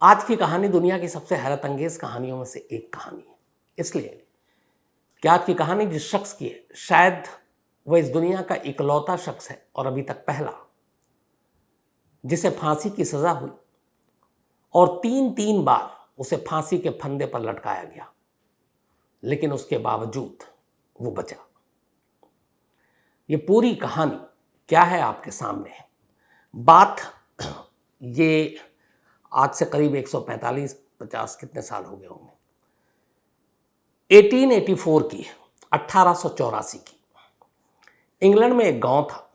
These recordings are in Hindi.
आज की कहानी दुनिया की सबसे हैरत अंगेज कहानियों में से एक कहानी है, इसलिए कि आज की कहानी जिस शख्स की है, शायद वह इस दुनिया का इकलौता शख्स है और अभी तक पहला जिसे फांसी की सजा हुई और तीन तीन बार उसे फांसी के फंदे पर लटकाया गया, लेकिन उसके बावजूद वो बचा। ये पूरी कहानी क्या है आपके सामने है। बात ये आज से करीब 145-50 कितने साल हो गए होंगे, 1884 की, 1884 की। इंग्लैंड में एक गांव था।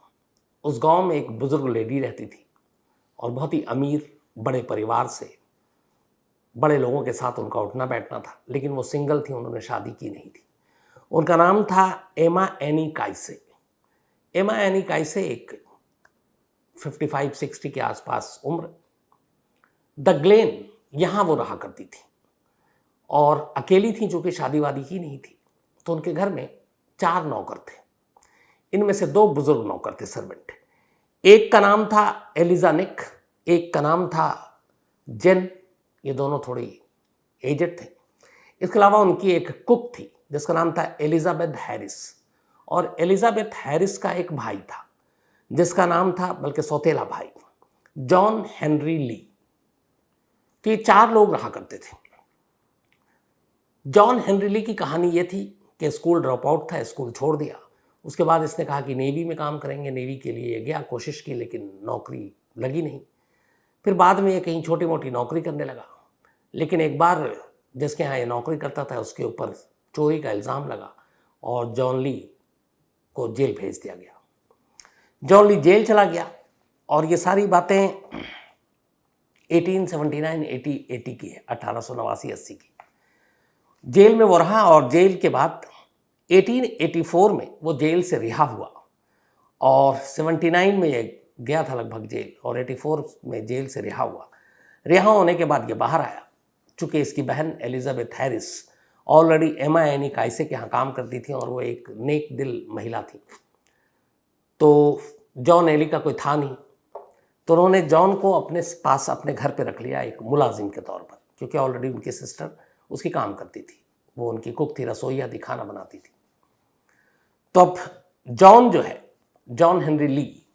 उस गांव में एक बुजुर्ग लेडी रहती थी और बहुत ही अमीर बड़े परिवार से, बड़े लोगों के साथ उनका उठना बैठना था, लेकिन वो सिंगल थी, उन्होंने शादी की नहीं थी। उनका नाम था एमा एनी काइसे। एमा एनी काइसे एक 55-60 के आसपास उम्र, द ग्लेन, यहां वो रहा करती थी और अकेली थी, चूंकि शादी वादी की नहीं थी। तो उनके घर में 4 नौकर थे। इनमें से 2 बुजुर्ग नौकर थे, सर्वेंट। एक का नाम था एलिजा निक, एक का नाम था जेन। ये दोनों थोड़ी एजेड थे। इसके अलावा उनकी एक कुक थी जिसका नाम था एलिजाबेथ हैरिस, और एलिजाबेथ हैरिस का एक भाई था जिसका नाम था, बल्कि सौतेला भाई, जॉन हेनरी ली। तो ये 4 लोग रहा करते थे। जॉन हेनरी ली की कहानी ये थी कि स्कूल ड्रॉप आउट था, स्कूल छोड़ दिया। उसके बाद इसने कहा कि नेवी में काम करेंगे। नेवी के लिए गया, कोशिश की, लेकिन नौकरी लगी नहीं। फिर बाद में ये कहीं छोटी मोटी नौकरी करने लगा, लेकिन एक बार जिसके यहाँ ये नौकरी करता था उसके ऊपर चोरी का इल्ज़ाम लगा और जॉन ली को जेल भेज दिया गया। जॉन ली जेल चला गया और ये सारी बातें 1879-80 की है, 1889-80 की। जेल में वो रहा और जेल के बाद 1884 में वो जेल से रिहा हुआ और 79 में ये गया था लगभग जेल, और 84 में जेल से रिहा हुआ। रिहा होने के बाद ये बाहर आया। चूँकि इसकी बहन एलिजाबेथ हैरिस ऑलरेडी एमा एनी काइसे के यहाँ काम करती थी और वो एक नेक दिल महिला थी, तो जॉन एली का कोई था नहीं। तो उन्होंने जॉन को अपने पास, अपने घर पे रख लिया एक मुलाजिम के तौर पर, क्योंकि ऑलरेडी उनकी सिस्टर उसकी काम करती थी। वो उनकी कुक थी, रसोईया थी, खाना बनाती थी। तो अब जॉन जो है, जॉन हेनरी ली,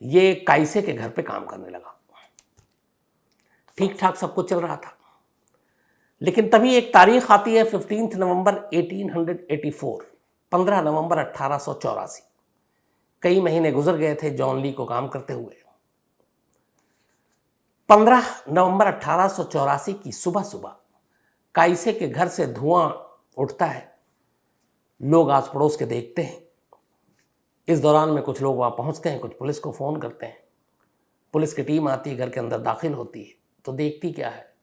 ये काइसे के घर पे काम करने लगा। ठीक ठाक सब कुछ चल रहा था, लेकिन तभी एक तारीख आती है 15 नवंबर 1884, 15 नवंबर 1884। कई महीने गुजर गए थे जॉन ली को काम करते हुए। 15 नवंबर 1884 की सुबह सुबह काइसे के घर से धुआं उठता है। लोग आस पड़ोस के देखते हैं। इस दौरान में कुछ लोग वहाँ पहुँचते हैं, कुछ पुलिस को फ़ोन करते हैं। पुलिस की टीम आती है, घर के अंदर दाखिल होती है, तो देखती क्या है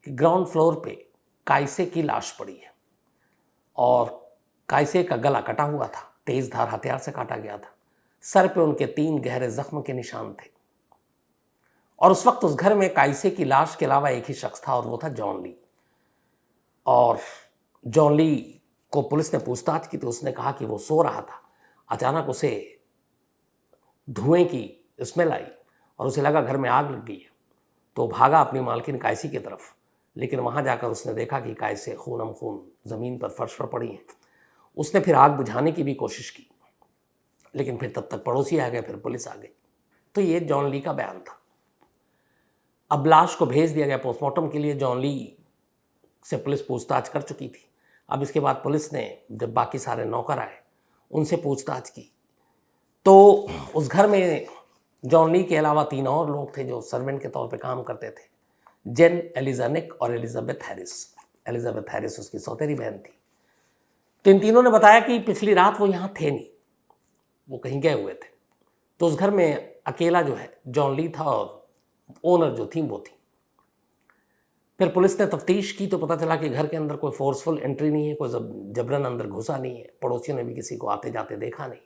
कि ग्राउंड फ्लोर पे काइसे की लाश पड़ी है और काइसे का गला कटा हुआ था, तेज धार हथियार से काटा गया था। सर पे उनके 3 गहरे जख्म के निशान थे। और उस वक्त उस घर में काइसे की लाश के अलावा एक ही शख्स था और वो था जॉन ली। और जॉन ली को पुलिस ने पूछताछ की तो उसने कहा कि वो सो रहा था, अचानक उसे धुएं की स्मेल आई और उसे लगा घर में आग लग गई है। तो भागा अपनी मालकिन काइसी की तरफ, लेकिन वहाँ जाकर उसने देखा कि काइसे खूनम खून ज़मीन पर, फर्श पर पड़ी हैं। उसने फिर आग बुझाने की भी कोशिश की, लेकिन फिर तब तक पड़ोसी आ गए, फिर पुलिस आ गई। तो ये जॉन ली का बयान था। अब लाश को भेज दिया गया पोस्टमार्टम के लिए। जॉन ली से पुलिस पूछताछ कर चुकी थी। अब इसके बाद पुलिस ने, जब बाकी सारे नौकर आए, उनसे पूछताछ की, तो उस घर में जॉन ली के अलावा 3 और लोग थे जो सर्वेंट के तौर पे काम करते थे, जेन, एलिजा निक और एलिजाबेथ हैरिस। एलिजाबेथ हैरिस उसकी सौतेली बहन थी। तो इन तीनों ने बताया कि पिछली रात वो यहाँ थे नहीं, वो कहीं गए हुए थे। तो उस घर में अकेला जो है जॉन ली था और ओनर जो थी वो थी। फिर पुलिस ने तफ्तीश की तो पता चला कि घर के अंदर कोई फोर्सफुल एंट्री नहीं है, कोई जबरन अंदर घुसा नहीं है, पड़ोसियों ने भी किसी को आते जाते देखा नहीं।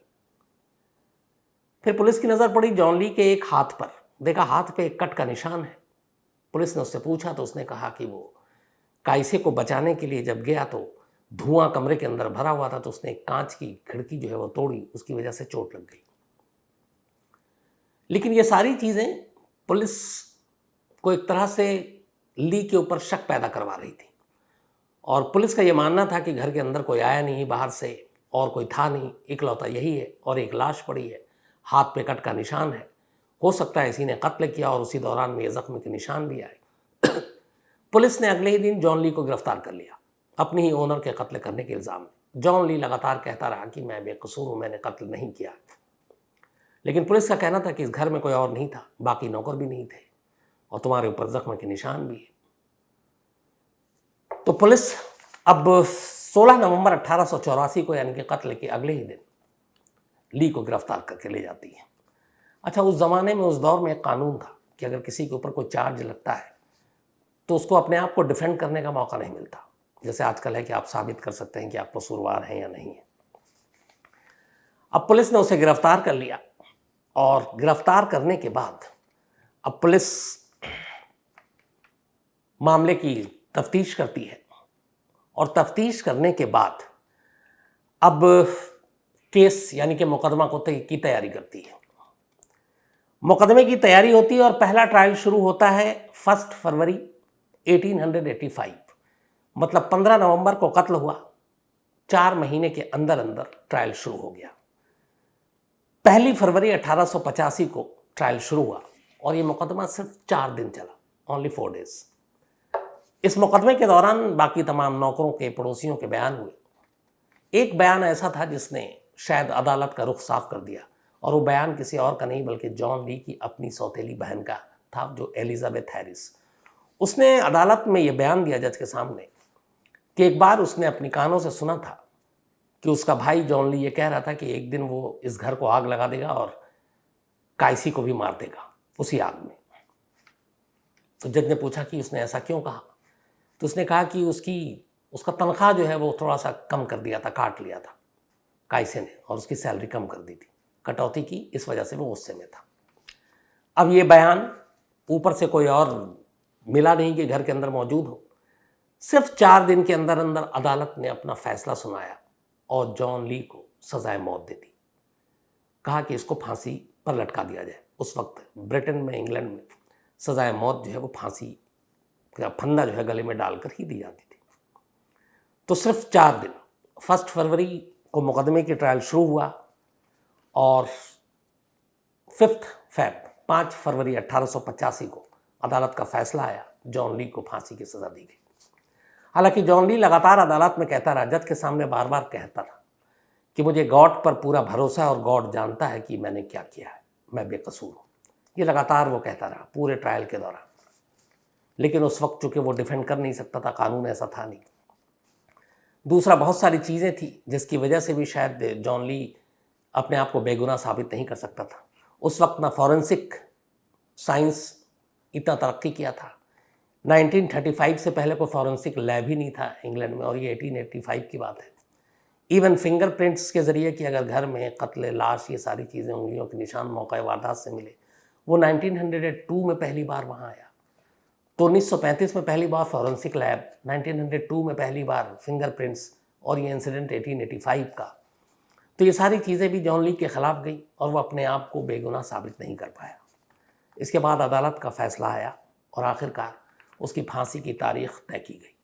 फिर पुलिस की नज़र पड़ी जॉन ली के एक हाथ पर, देखा हाथ पे एक कट का निशान है। पुलिस ने उससे पूछा तो उसने कहा कि वो काइसे को बचाने के लिए जब गया तो धुआं कमरे के अंदर भरा हुआ था, तो उसने एक कांच की खिड़की जो है वो तोड़ी, उसकी वजह से चोट लग गई। लेकिन ये सारी चीज़ें पुलिस को एक तरह से ली के ऊपर शक पैदा करवा रही थी और पुलिस का ये मानना था कि घर के अंदर कोई आया नहीं, बाहर से और कोई था नहीं, इकलौता यही है और एक लाश पड़ी है, हाथ पे कट का निशान है, हो सकता है इसी ने कत्ल किया और उसी दौरान में ये जख्म के निशान भी आए। पुलिस ने अगले ही दिन जॉन ली को गिरफ्तार कर लिया अपनी ही ओनर के कत्ल करने के इल्ज़ाम में। जॉन ली लगातार कहता रहा कि मैं बेकसूर हूँ, मैंने कत्ल नहीं किया, लेकिन पुलिस का कहना था कि इस घर में कोई और नहीं था, बाकी नौकर भी नहीं थे और तुम्हारे ऊपर जख्म के निशान भी है। तो पुलिस अब 16 नवंबर 1884 को यानी कि कत्ल के अगले ही दिन ली को गिरफ्तार करके ले जाती है। अच्छा, उस ज़माने में, उस दौर में एक कानून था कि अगर किसी के ऊपर कोई चार्ज लगता है तो उसको अपने आप को डिफेंड करने का मौका नहीं मिलता, जैसे आजकल है कि आप साबित कर सकते हैं कि आप कसूरवार हैं या नहीं है। अब पुलिस ने उसे गिरफ्तार कर लिया और गिरफ्तार करने के बाद अब पुलिस मामले की तफ्तीश करती है और तफ्तीश करने के बाद अब केस यानी कि मुकदमा की तैयारी करती है। मुकदमे की तैयारी होती है और पहला ट्रायल शुरू होता है 1 फरवरी 1885, मतलब 15 नवंबर को कत्ल हुआ, 4 महीने के अंदर अंदर ट्रायल शुरू हो गया। 1 फरवरी 1885 को ट्रायल शुरू हुआ और ये मुकदमा सिर्फ 4 दिन चला, ओनली 4 डेज। इस मुकदमे के दौरान बाकी तमाम नौकरों के, पड़ोसियों के बयान हुए। एक बयान ऐसा था जिसने शायद अदालत का रुख साफ कर दिया और वो बयान किसी और का नहीं बल्कि जॉन ली की अपनी सौतेली बहन का था, जो एलिजाबेथ हैरिस। उसने अदालत में ये बयान दिया जज के सामने कि एक बार उसने अपनी कानों से सुना था कि उसका भाई जॉन ली ये कह रहा था कि एक दिन वो इस घर को आग लगा देगा और कायसी को भी मार देगा उसी आग में। तो जज ने पूछा कि उसने ऐसा क्यों कहा, तो उसने कहा कि उसका तनख्वाह जो है वो थोड़ा सा कम कर दिया था, काट लिया था कायसे ने, और उसकी सैलरी कम कर दी थी, कटौती की, इस वजह से वो गुस्से में था। अब ये बयान ऊपर से कोई और मिला नहीं कि घर के अंदर मौजूद हो। सिर्फ 4 दिन के अंदर अंदर अदालत ने अपना फैसला सुनाया और जॉन ली को सजाए मौत दे दी। कहा कि इसको फांसी पर लटका दिया जाए। उस वक्त ब्रिटेन में, इंग्लैंड में सजाए मौत जो है वो फांसी का फंदा जो है गले में डालकर ही दी जाती थी। तो सिर्फ 4 दिन, 1 फरवरी को मुकदमे की ट्रायल शुरू हुआ और 5 फरवरी 1885 को अदालत का फैसला आया, जॉन ली को फांसी की सज़ा दी गई। हालांकि जॉन ली लगातार अदालत में कहता रहा, जज के सामने बार बार कहता था कि मुझे गॉड पर पूरा भरोसा है और गॉड जानता है कि मैंने क्या किया है, मैं बेकसूर हूँ। ये लगातार वो कहता रहा पूरे ट्रायल के दौरान। लेकिन उस वक्त चूँकि वो डिफेंड कर नहीं सकता था, कानून ऐसा था नहीं। दूसरा, बहुत सारी चीज़ें थी जिसकी वजह से भी शायद जॉन ली अपने आप को बेगुनाह साबित नहीं कर सकता था। उस वक्त ना फॉरेंसिक साइंस इतना तरक्की किया था, 1935 से पहले कोई फॉरेंसिक लैब ही नहीं था इंग्लैंड में, और ये 1885 की बात है। इवन फिंगरप्रिंट्स के ज़रिए कि अगर घर में कत्ल, लाश, ये सारी चीज़ें, उंगलियों के निशान मौका वारदात से मिले, वो 1902 में पहली बार वहाँ आया। तो 1935 में पहली बार फॉरेंसिक लैब, 1902 में पहली बार फिंगरप्रिंट्स, और ये इंसिडेंट 1885 का। तो ये सारी चीज़ें भी जॉन ली के ख़िलाफ़ गई और वो अपने आप को बेगुनाह साबित नहीं कर पाया। इसके बाद अदालत का फ़ैसला आया और आखिरकार उसकी फांसी की तारीख़ तय की गई।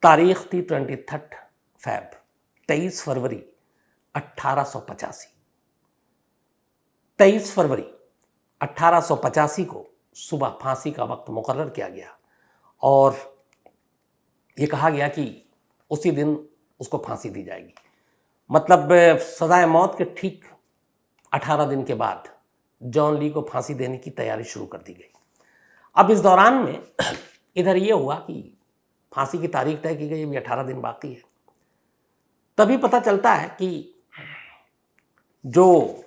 तारीख़ थी 23 फरवरी 1885। 23 फरवरी 1885 को सुबह फांसी का वक्त मुकर्रर किया गया और ये कहा गया कि उसी दिन उसको फांसी दी जाएगी। मतलब सजाए मौत के ठीक 18 दिन के बाद जॉन ली को फांसी देने की तैयारी शुरू कर दी गई। अब इस दौरान में इधर ये हुआ कि फांसी की तारीख तय की गई, अभी 18 दिन बाकी है। तभी पता चलता है कि जो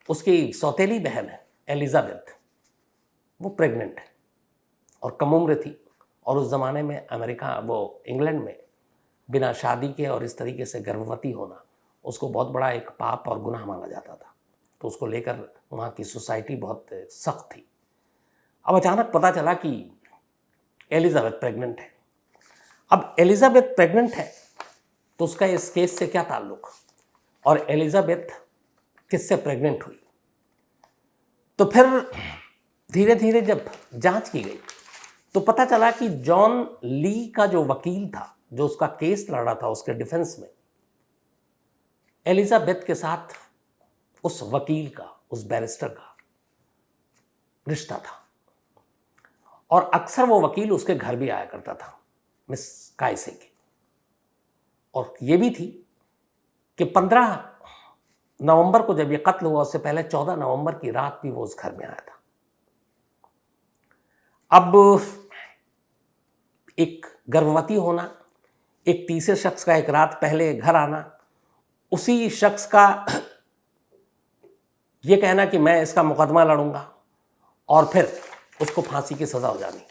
उसकी सौतेली बहन है एलिजाबेथ, वो प्रेग्नेंट है और कम उम्र थी, और उस ज़माने में इंग्लैंड में बिना शादी के और इस तरीके से गर्भवती होना उसको बहुत बड़ा एक पाप और गुनाह माना जाता था। तो उसको लेकर वहाँ की सोसाइटी बहुत सख्त थी। अब अचानक पता चला कि एलिजाबेथ प्रेग्नेंट है। अब एलिजाबेथ प्रेग्नेंट है तो उसका इस केस से क्या ताल्लुक़, और एलिजाबेथ किससे प्रेग्नेंट हुई। तो फिर धीरे धीरे जब जांच की गई तो पता चला कि जॉन ली का जो वकील था, जो उसका केस लड़ रहा था उसके डिफेंस में, एलिजाबेथ के साथ उस वकील का, उस बैरिस्टर का रिश्ता था। और अक्सर वो वकील उसके घर भी आया करता था, मिस काइसे के। और ये भी थी कि 15 नवंबर को जब ये कत्ल हुआ, उससे पहले 14 नवंबर की रात भी वो उस घर में आया था। अब एक गर्भवती होना, एक तीसरे शख्स का एक रात पहले घर आना, उसी शख्स का ये कहना कि मैं इसका मुकदमा लड़ूंगा और फिर उसको फांसी की सजा हो जानी।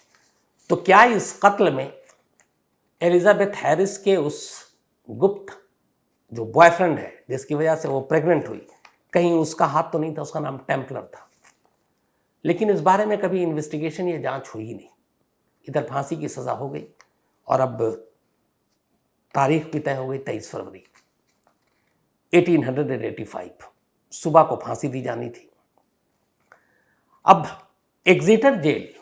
तो क्या इस कत्ल में एलिजाबेथ हैरिस के उस गुप्त जो बॉयफ्रेंड है, जिसकी वजह से वो प्रेग्नेंट हुई, कहीं उसका हाथ तो नहीं था? उसका नाम टेम्पलर था। लेकिन इस बारे में कभी इन्वेस्टिगेशन या जांच हुई नहीं। इधर फांसी की सजा हो गई और अब तारीख भी तय हो गई, 23 फरवरी 1885 सुबह को फांसी दी जानी थी। अब एग्जिटर जेल,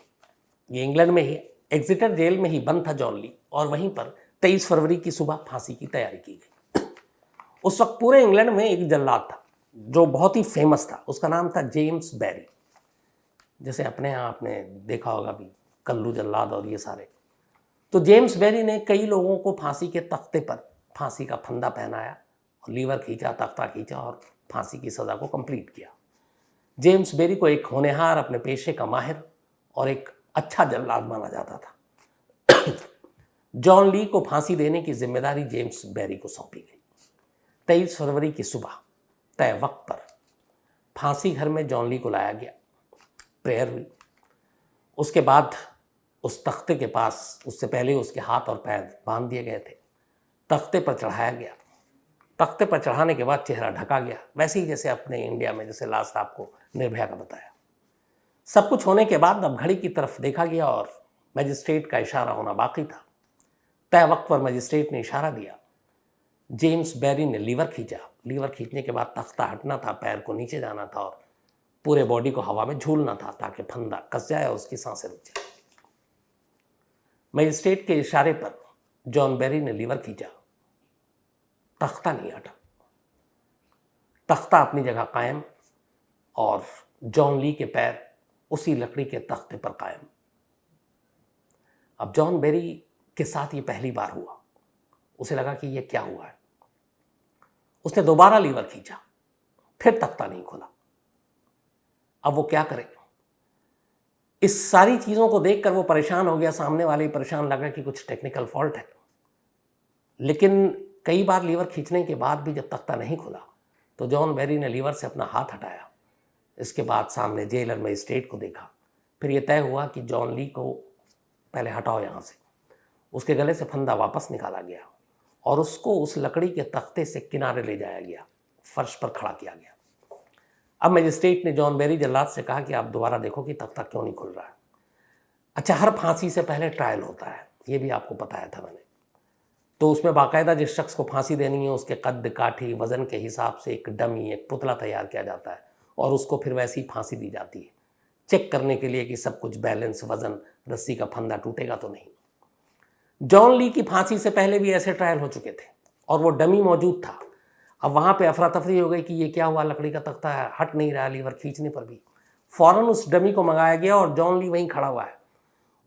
ये इंग्लैंड में ही, एग्जिटर जेल में ही बंद था जॉन ली, और वहीं पर 23 फरवरी की सुबह फांसी की तैयारी की गई। उस वक्त पूरे इंग्लैंड में एक जल्लाद था जो बहुत ही फेमस था, उसका नाम था जेम्स बैरी। जैसे अपने यहाँ आपने देखा होगा भी कल्लू जल्लाद और ये सारे। तो जेम्स बैरी ने कई लोगों को फांसी के तख्ते पर फांसी का फंदा पहनाया और लीवर खींचा, तख्ता खींचा और फांसी की सज़ा को कंप्लीट किया। जेम्स बैरी को एक होनहार, अपने पेशे का माहिर और एक अच्छा जल्लाद माना जाता था। जॉन ली को फांसी देने की जिम्मेदारी जेम्स बैरी को सौंपी गई। 23 फरवरी की सुबह तय वक्त पर फांसी घर में जॉन ली को लाया गया, प्रेयर हुई। उसके बाद उस तख्ते के पास, उससे पहले उसके हाथ और पैर बांध दिए गए थे, तख्ते पर चढ़ाया गया। तख्ते पर चढ़ाने के बाद चेहरा ढका गया, वैसे ही जैसे अपने इंडिया में जैसे लास्ट आपको निर्भया का बताया। सब कुछ होने के बाद अब घड़ी की तरफ देखा गया और मजिस्ट्रेट का इशारा होना बाकी था। तय वक्त पर मजिस्ट्रेट ने इशारा दिया। जेम्स बैरी ने लीवर खींचा। लीवर खींचने के बाद तख्ता हटना था, पैर को नीचे जाना था और पूरे बॉडी को हवा में झूलना था ताकि फंदा कस जाए और उसकी सांसें रुक जाए। मजिस्ट्रेट के इशारे पर जॉन बैरी ने लीवर खींचा, तख्ता नहीं हटा। तख्ता अपनी जगह कायम और जॉन ली के पैर उसी लकड़ी के तख्ते पर कायम। अब जॉन बैरी के साथ ये पहली बार हुआ। उसे लगा कि ये क्या हुआ है। उसने दोबारा लीवर खींचा, फिर तख्ता नहीं खुला। अब वो क्या करे? इस सारी चीज़ों को देखकर वो परेशान हो गया, सामने वाले परेशान लगा कि कुछ टेक्निकल फॉल्ट है। लेकिन कई बार लीवर खींचने के बाद भी जब तख्ता नहीं खुला तो जॉन बैरी ने लीवर से अपना हाथ हटाया। इसके बाद सामने जेलर मजिस्ट्रेट को देखा। फिर ये तय हुआ कि जॉन ली को पहले हटाओ यहाँ से। उसके गले से फंदा वापस निकाला गया और उसको उस लकड़ी के तख्ते से किनारे ले जाया गया, फर्श पर खड़ा किया गया। अब मजिस्ट्रेट ने जॉन बैरी जल्लाद से कहा कि आप दोबारा देखो कि तख्ता क्यों नहीं खुल रहा है। अच्छा, हर फांसी से पहले ट्रायल होता है, ये भी आपको बताया था मैंने। तो उसमें बाकायदा जिस शख्स को फांसी देनी है उसके कद, काठी, वज़न के हिसाब से एक डमी, एक पुतला तैयार किया जाता है और उसको फिर वैसी फांसी दी जाती है, चेक करने के लिए कि सब कुछ बैलेंस, वज़न, रस्सी का फंदा टूटेगा तो नहीं। जॉन ली की फांसी से पहले भी ऐसे ट्रायल हो चुके थे और वो डमी मौजूद था। अब वहाँ पे अफरा तफरी हो गई कि ये क्या हुआ, लकड़ी का तख्ता है, हट नहीं रहा लीवर खींचने पर भी। फ़ौरन उस डमी को मंगाया गया और जॉन ली वहीं खड़ा हुआ है।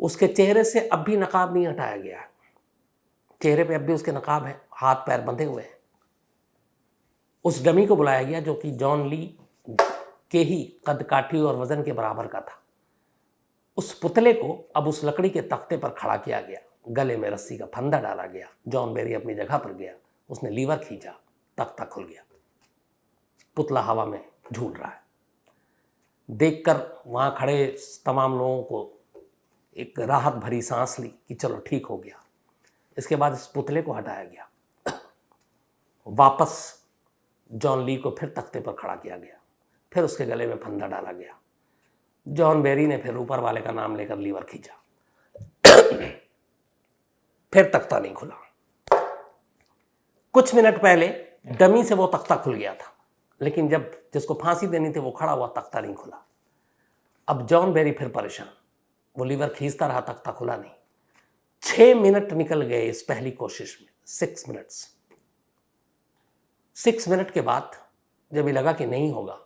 उसके चेहरे से अब भी नकाब नहीं हटाया गया है, चेहरे पे अब भी उसके नकाब है, हाथ पैर बंधे हुए हैं। उस डमी को बुलाया गया जो कि जॉन ली के ही कद, काठी और वज़न के बराबर का था। उस पुतले को अब उस लकड़ी के तख्ते पर खड़ा किया गया, गले में रस्सी का फंदा डाला गया। जॉन बैरी अपनी जगह पर गया, उसने लीवर खींचा, तख्ता खुल गया, पुतला हवा में झूल रहा है। देखकर वहाँ खड़े तमाम लोगों को एक राहत भरी सांस ली कि चलो ठीक हो गया। इसके बाद इस पुतले को हटाया गया, वापस जॉन ली को फिर तख्ते पर खड़ा किया गया, फिर उसके गले में फंदा डाला गया। जॉन बैरी ने फिर ऊपर वाले का नाम लेकर लीवर खींचा, फिर तख्ता नहीं खुला। कुछ मिनट पहले डमी से वो तख्ता खुल गया था, लेकिन जब जिसको फांसी देनी थी वो खड़ा हुआ, तख्ता नहीं खुला। अब जॉन बैरी फिर परेशान, वो लीवर खींचता रहा, तख्ता खुला नहीं। 6 मिनट निकल गए इस पहली कोशिश में, 6 मिनट्स। 6 मिनट के बाद जब ये लगा कि नहीं होगा,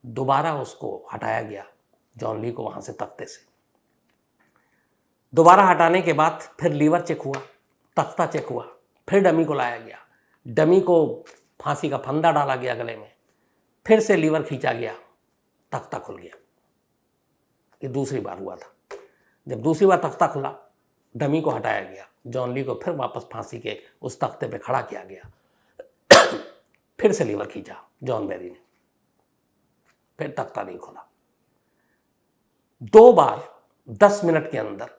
दोबारा उसको हटाया गया, जॉन ली को वहां से तख्ते से। दोबारा हटाने के बाद फिर लीवर चेक हुआ, तख्ता चेक हुआ, फिर डमी को लाया गया, डमी को फांसी का फंदा डाला गया गले में, फिर से लीवर खींचा गया, तख्ता खुल गया। ये दूसरी बार हुआ था। जब दूसरी बार तख्ता खुला, डमी को हटाया गया, जॉन ली को फिर वापस फांसी के उस तख्ते पे खड़ा किया गया, फिर से लीवर खींचा जॉन बेरी ने, फिर तख्ता नहीं खुला। 2 बार 10 मिनट के अंदर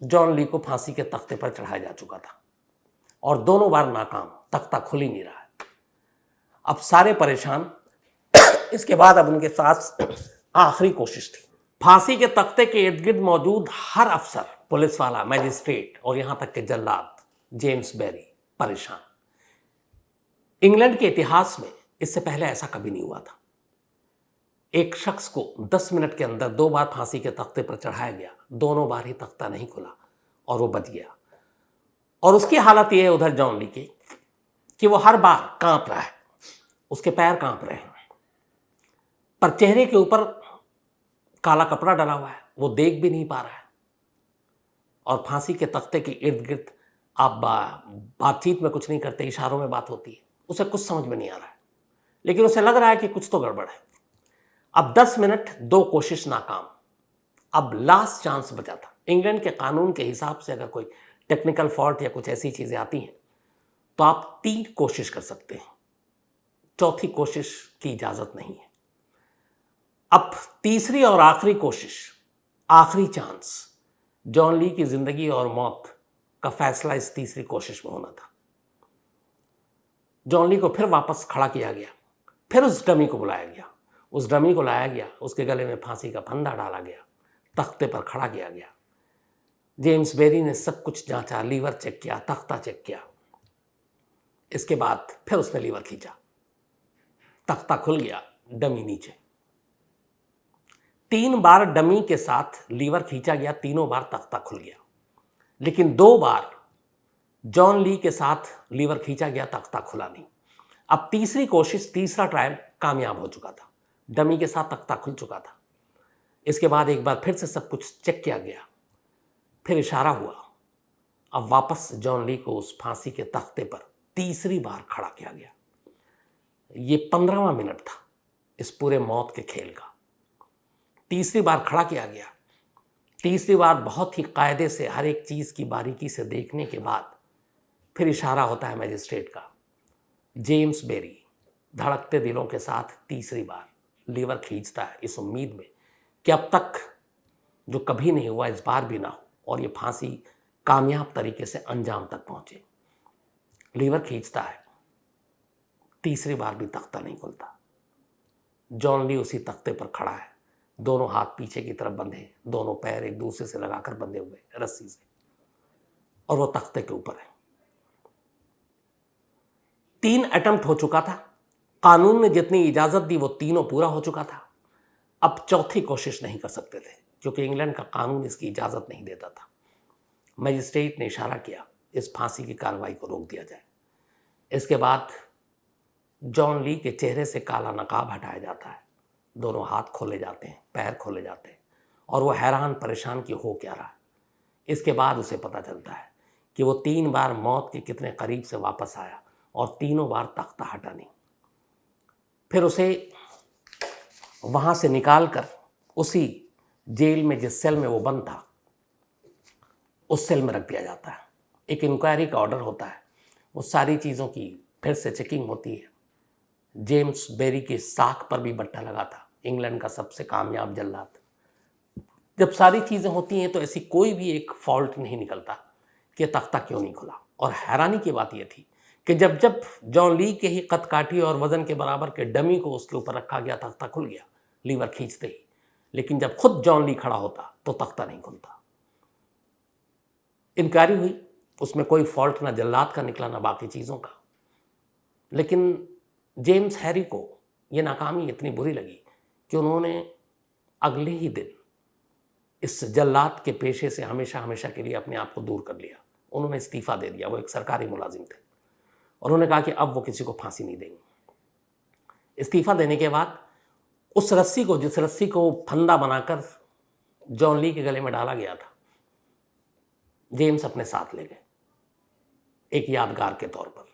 जॉन ली को फांसी के तख्ते पर चढ़ाया जा चुका था और दोनों बार नाकाम, तख्ता खुल ही नहीं रहा है। अब सारे परेशान। इसके बाद अब उनके साथ आखिरी कोशिश थी। फांसी के तख्ते के इर्द गिर्द मौजूद हर अफसर, पुलिस वाला, मैजिस्ट्रेट और यहां तक के जल्लाद जेम्स बेरी परेशान। इंग्लैंड के इतिहास में इससे पहले ऐसा कभी नहीं हुआ था। एक शख्स को 10 मिनट के अंदर 2 बार फांसी के तख्ते पर चढ़ाया गया, दोनों बार ही तख्ता नहीं खुला और वो बच गया। और उसकी हालत यह है उधर जॉन ली की कि वो हर बार कांप रहा है, उसके पैर कांप रहे हैं, पर चेहरे के ऊपर काला कपड़ा डला हुआ है, वो देख भी नहीं पा रहा है। और फांसी के तख्ते के इर्द गिर्द आप बातचीत में कुछ नहीं करते, इशारों में बात होती है। उसे कुछ समझ में नहीं आ रहा है, लेकिन उसे लग रहा है कि कुछ तो गड़बड़ है। अब 10 मिनट 2 कोशिश नाकाम, अब लास्ट चांस बचा था। इंग्लैंड के कानून के हिसाब से अगर कोई टेक्निकल फॉल्ट या कुछ ऐसी चीजें आती हैं तो आप 3 कोशिश कर सकते हैं, चौथी कोशिश की इजाजत नहीं है। अब तीसरी और आखिरी कोशिश, आखिरी चांस, जॉन ली की जिंदगी और मौत का फैसला इस तीसरी कोशिश में होना था। जॉन ली को फिर वापस खड़ा किया गया, फिर उस डमी को बुलाया गया, उस डमी को लाया गया, उसके गले में फांसी का फंदा डाला गया, तख्ते पर खड़ा किया गया। जेम्स बेरी ने सब कुछ जांचा, लीवर चेक किया, तख्ता चेक किया। इसके बाद फिर उसने लीवर खींचा, तख्ता खुल गया, डमी नीचे। 3 बार डमी के साथ लीवर खींचा गया, तीनों बार तख्ता खुल गया। लेकिन 2 बार जॉन ली के साथ लीवर खींचा गया, तख्ता खुला नहीं। अब तीसरी कोशिश, तीसरा ट्रायल कामयाब हो चुका था, डमी के साथ तख्ता खुल चुका था। इसके बाद एक बार फिर से सब कुछ चेक किया गया, फिर इशारा हुआ। अब वापस जॉन ली को उस फांसी के तख्ते पर तीसरी बार खड़ा किया गया। ये 15वां मिनट था इस पूरे मौत के खेल का। तीसरी बार खड़ा किया गया, तीसरी बार बहुत ही कायदे से हर एक चीज की बारीकी से देखने के बाद फिर इशारा होता है मैजिस्ट्रेट का। जेम्स बेरी धड़कते दिलों के साथ तीसरी बार लीवर खींचता है, इस उम्मीद में कि अब तक जो कभी नहीं हुआ इस बार भी ना हो और ये फांसी कामयाब तरीके से अंजाम तक पहुंचे। लीवर खींचता है, तीसरी बार भी तख्ता नहीं खुलता। जॉन ली उसी तख्ते पर खड़ा है, दोनों हाथ पीछे की तरफ बंधे, दोनों पैर एक दूसरे से लगाकर बंधे हुए रस्सी से, और वो तख्ते के ऊपर है। 3 अटेम्प्ट हो चुका था, कानून ने जितनी इजाजत दी वो तीनों पूरा हो चुका था। अब चौथी कोशिश नहीं कर सकते थे क्योंकि इंग्लैंड का कानून इसकी इजाजत नहीं देता था। मजिस्ट्रेट ने इशारा किया इस फांसी की कार्रवाई को रोक दिया जाए। इसके बाद जॉन ली के चेहरे से काला नकाब हटाया जाता है, दोनों हाथ खोले जाते हैं, पैर खोले जाते हैं, और वो हैरान परेशान कि हो क्या रहा है। इसके बाद उसे पता चलता है कि वो 3 बार मौत के कितने करीब से वापस आया और तीनों बार तख्ता हटा नहीं। फिर उसे वहां से निकालकर उसी जेल में जिस सेल में वो बंद था उस सेल में रख दिया जाता है। एक इंक्वायरी का ऑर्डर होता है, वो सारी चीज़ों की फिर से चेकिंग होती है। जेम्स बेरी की साख पर भी बट्टा लगा था, इंग्लैंड का सबसे कामयाब जल्लाद। जब सारी चीज़ें होती हैं तो ऐसी कोई भी एक फॉल्ट नहीं निकलता कि तख्ता क्यों नहीं खुला। और हैरानी की बात यह थी कि जब जब जॉन ली के ही कद काठी और वजन के बराबर के डमी को उसके ऊपर रखा गया, तख्ता खुल गया लीवर खींचते ही। लेकिन जब खुद जॉन ली खड़ा होता तो तख्ता नहीं खुलता। इंक्वायरी हुई, उसमें कोई फॉल्ट ना जल्लाद का निकला ना बाकी चीज़ों का। लेकिन जेम्स हैरी को यह नाकामी इतनी बुरी लगी कि उन्होंने अगले ही दिन इस जल्लाद के पेशे से हमेशा हमेशा के लिए अपने आप को दूर कर लिया। उन्होंने इस्तीफ़ा दे दिया। वो एक सरकारी मुलाजिम थे और उन्होंने कहा कि अब वो किसी को फांसी नहीं देंगे। इस्तीफ़ा देने के बाद उस रस्सी को, जिस रस्सी को फंदा बनाकर जॉन ली के गले में डाला गया था, जेम्स अपने साथ ले गए एक यादगार के तौर पर।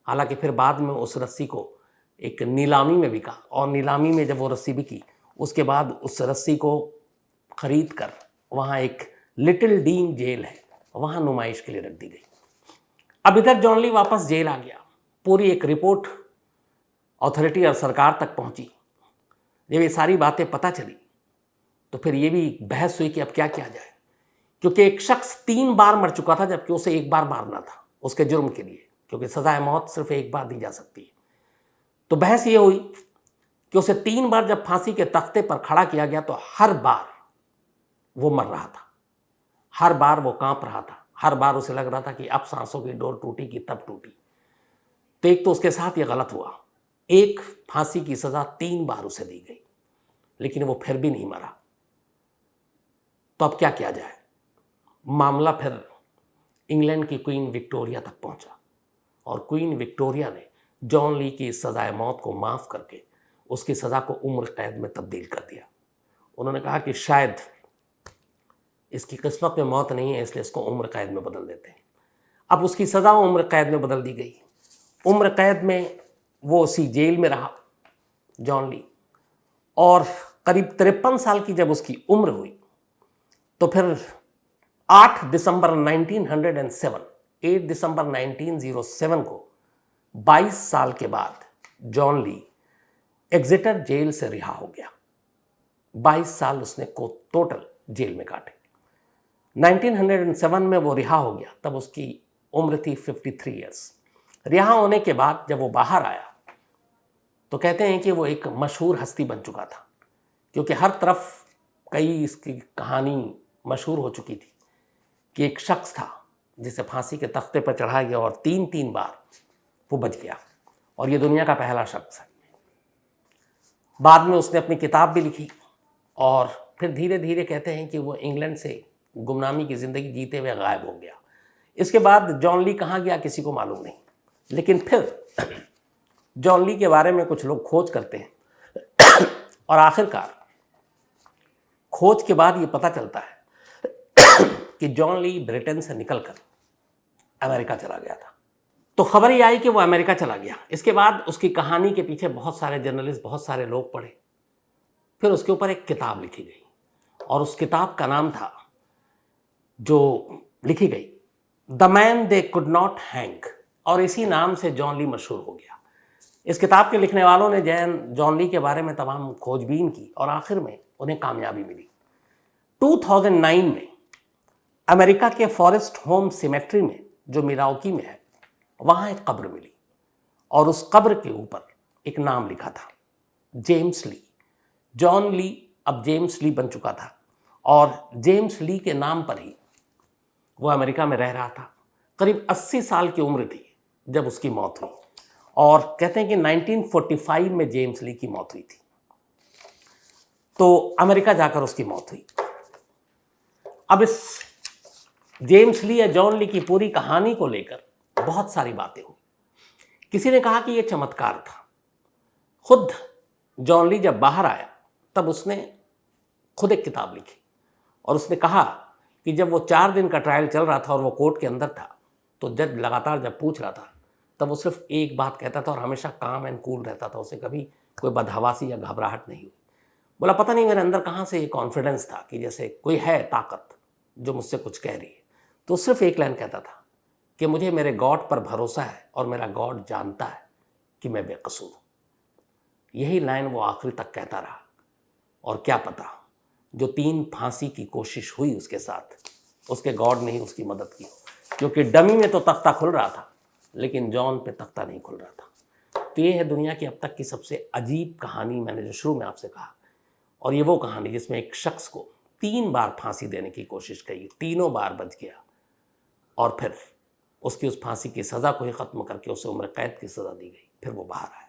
हालांकि फिर बाद में उस रस्सी को एक नीलामी में बिका और नीलामी में जब वो रस्सी बिकी उसके बाद उस रस्सी को खरीद कर वहाँ एक लिटिल डीन जेल है, वहाँ नुमाइश के लिए रख दी गई। अब इधर जॉन ली वापस जेल आ गया। पूरी एक रिपोर्ट अथॉरिटी और सरकार तक पहुंची। जब ये सारी बातें पता चली तो फिर ये भी बहस हुई कि अब क्या किया जाए, क्योंकि एक शख्स 3 बार मर चुका था जबकि उसे 1 बार मारना था उसके जुर्म के लिए, क्योंकि सजाए मौत सिर्फ 1 बार दी जा सकती है। तो बहस ये हुई कि उसे 3 बार जब फांसी के तख्ते पर खड़ा किया गया तो हर बार वो मर रहा था, हर बार वो कांप रहा था, हर बार उसे लग रहा था कि अब सांसों की डोर टूटी कि तब टूटी। तो एक तो उसके साथ ये गलत हुआ, एक फांसी की सजा 3 बार उसे दी गई, लेकिन वो फिर भी नहीं मरा। तो अब क्या किया जाए? मामला फिर इंग्लैंड की क्वीन विक्टोरिया तक पहुंचा और क्वीन विक्टोरिया ने जॉन ली की सजाए मौत को माफ़ करके उसकी सज़ा को उम्र कैद में तब्दील कर दिया। उन्होंने कहा कि शायद इसकी किस्मत में मौत नहीं है, इसलिए इसको उम्र कैद में बदल देते हैं। अब उसकी सज़ा उम्र कैद में बदल दी गई। उम्र कैद में वो उसी जेल में रहा जॉन ली, और करीब 53 साल की जब उसकी उम्र हुई तो फिर 8 दिसंबर 1907 को 22 साल के बाद जॉन ली एग्जिटर जेल से रिहा हो गया। 22 साल उसने को टोटल जेल में काटे। 1907 में वो रिहा हो गया, तब उसकी उम्र थी 53 ईयर्स। रिहा होने के बाद जब वो बाहर आया तो कहते हैं कि वो एक मशहूर हस्ती बन चुका था, क्योंकि हर तरफ कई इसकी कहानी मशहूर हो चुकी थी कि एक शख्स था जिसे फांसी के तख्ते पर चढ़ाया गया और 3 बार वो बच गया, और ये दुनिया का पहला शख्स है। बाद में उसने अपनी किताब भी लिखी और फिर धीरे धीरे कहते हैं कि वो इंग्लैंड से गुमनामी की ज़िंदगी जीते हुए गायब हो गया। इसके बाद जॉन ली कहाँ गया किसी को मालूम नहीं, लेकिन फिर जॉन ली के बारे में कुछ लोग खोज करते हैं और आखिरकार खोज के बाद ये पता चलता है कि जॉन ली ब्रिटेन से निकलकर अमेरिका चला गया था। तो खबर ये आई कि वो अमेरिका चला गया। इसके बाद उसकी कहानी के पीछे बहुत सारे जर्नलिस्ट, बहुत सारे लोग पढ़े। फिर उसके ऊपर एक किताब लिखी गई और उस किताब का नाम था, जो लिखी गई, the man they could not hang, और इसी नाम से जॉन ली मशहूर हो गया। इस किताब के लिखने वालों ने जॉन ली के बारे में तमाम खोजबीन की और आखिर में उन्हें कामयाबी मिली। 2009 में अमेरिका के फॉरेस्ट होम सिमेट्री में, जो मिलावकी में है, वहाँ एक कब्र मिली और उस कब्र के ऊपर एक नाम लिखा था, जेम्स ली। जॉन ली अब जेम्स ली बन चुका था और जेम्स ली के नाम पर ही वो अमेरिका में रह रहा था। करीब 80 साल की उम्र थी जब उसकी मौत हुई, और कहते हैं कि 1945 में जेम्स ली की मौत हुई थी। तो अमेरिका जाकर उसकी मौत हुई। अब इस जेम्स ली या जॉन ली की पूरी कहानी को लेकर बहुत सारी बातें हुई। किसी ने कहा कि यह चमत्कार था। खुद जॉन ली जब बाहर आया तब उसने खुद एक किताब लिखी और उसने कहा कि जब वो 4 दिन का ट्रायल चल रहा था और वो कोर्ट के अंदर था, तो जज लगातार जब पूछ रहा था तब वो सिर्फ एक बात कहता था और हमेशा काम एंड कूल रहता था। उसे कभी कोई बदहवासी या घबराहट नहीं हुई। बोला, पता नहीं मेरे अंदर कहाँ से ये कॉन्फिडेंस था कि जैसे कोई है ताकत जो मुझसे कुछ कह रही है। तो सिर्फ एक लाइन कहता था कि मुझे मेरे गॉड पर भरोसा है और मेरा गॉड जानता है कि मैं बेकसूर हूँ। यही लाइन वो आखिरी तक कहता रहा, और क्या पता जो 3 फांसी की कोशिश हुई उसके साथ, उसके गॉड ने ही उसकी मदद की, क्योंकि डमी में तो तख्ता खुल रहा था लेकिन जॉन पे तख्ता नहीं खुल रहा था। तो ये है दुनिया की अब तक की सबसे अजीब कहानी, मैंने जो शुरू में आपसे कहा, और ये वो कहानी जिसमें एक शख्स को 3 बार फांसी देने की कोशिश की, तीनों बार बच गया, और फिर उसकी उस फांसी की सज़ा को ही ख़त्म करके उसे उम्र कैद की सज़ा दी गई, फिर वो बाहर आया।